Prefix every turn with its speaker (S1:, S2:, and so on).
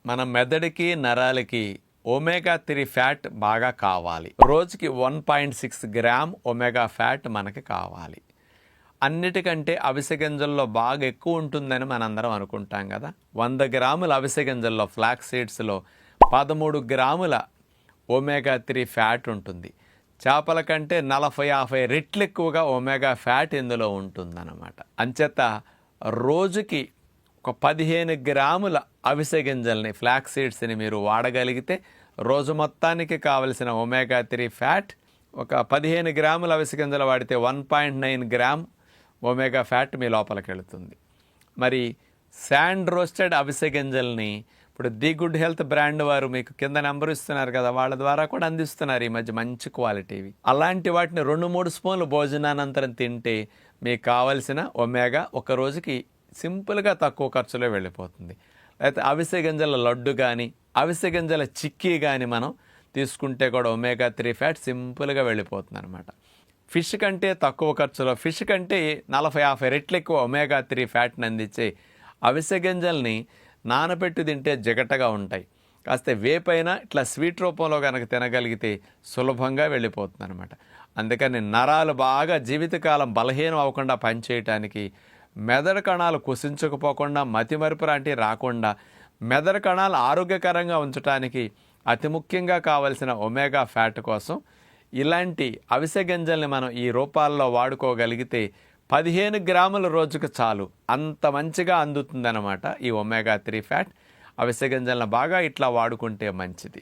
S1: మన మెదడుకి నరాలకి omega 3 fat బాగా కావాలి. రోజుకి 1.6 గ్రామ్ ఒమేగా ఫ్యాట్ మనకి కావాలి. అన్నిటికంటే అవిసె గింజల్లో బాగా ఎక్కువ ఉంటుందని మనందరం అనుకుంటాం కదా. 100 గ్రాముల అవిసె గింజల్లో ఫ్లాక్స్ సీడ్స్లో 13 గ్రాముల ఒమేగా 3 ఫ్యాట్ ఉంటుంది. చేపల కంటే 40-50 రెట్లు ఎక్కువగా ఒమేగా ఫ్యాట్ ఇందులో ఉంటుందన్నమాట. అంచేత రోజుకి ఒక 15 గ్రాముల అవిసె గింజల్ని ఫ్లాక్స్ సీడ్స్ని మీరు వాడగలిగితే రోజు మొత్తానికి కావలసిన ఒమేగా 3 ఫ్యాట్ ఒక 15 గ్రాముల అవిసె గింజలు వాడితే 1.9 గ్రామ్ ఒమేగా ఫ్యాట్ మీ లోపలికి వెళుతుంది. మరి శాండ్ రోస్టెడ్ అవిసె గింజల్ని ఇప్పుడు ది గుడ్ హెల్త్ బ్రాండ్ వారు మీకు కింద నెంబర్ ఇస్తున్నారు కదా, వాళ్ళ ద్వారా కూడా అందిస్తున్నారు ఈ మధ్య మంచి క్వాలిటీవి. అలాంటి వాటిని 2-3 స్పూన్లు భోజనానంతరం తింటే మీకు కావలసిన ఒమేగా ఒక రోజుకి సింపుల్గా తక్కువ ఖర్చులో వెళ్ళిపోతుంది. అయితే అవిసె గింజల లడ్డు కానీ అవిసె గింజల చిక్కీ కానీ మనం తీసుకుంటే కూడా ఒమేగా 3 ఫ్యాట్ సింపుల్గా వెళ్ళిపోతుంది అనమాట. ఫిష్ కంటే తక్కువ ఖర్చులో, ఫిష్ కంటే 40-50 రెట్లు ఎక్కువ ఒమేగా 3 ఫ్యాట్ని అందించే అవిసె గింజల్ని నానబెట్టి తింటే జిగటగా ఉంటాయి. కాస్త వేపైనా ఇట్లా స్వీట్ రూపంలో కనుక తినగలిగితే సులభంగా వెళ్ళిపోతుంది అనమాట. అందుకని నరాలు బాగా జీవితకాలం బలహీనం అవ్వకుండా పనిచేయటానికి, మెదడు కణాలు కుసించుకుపోకుండా, మతిమరుపు లాంటివి రాకుండా, మెదడు కణాలు ఆరోగ్యకరంగా ఉంచడానికి అతి ముఖ్యంగా కావలసిన ఒమేగా ఫ్యాట్ కోసం ఇలాంటి అవిసె గింజల్ని మనం ఈ రూపాల్లో వాడుకోగలిగితే 15 గ్రాముల రోజుకు చాలు. అంత మంచిగా అందుతుందన్నమాట ఈ ఒమేగా 3 ఫ్యాట్. అవిసె గింజలను బాగా ఇట్లా వాడుకుంటే మంచిది.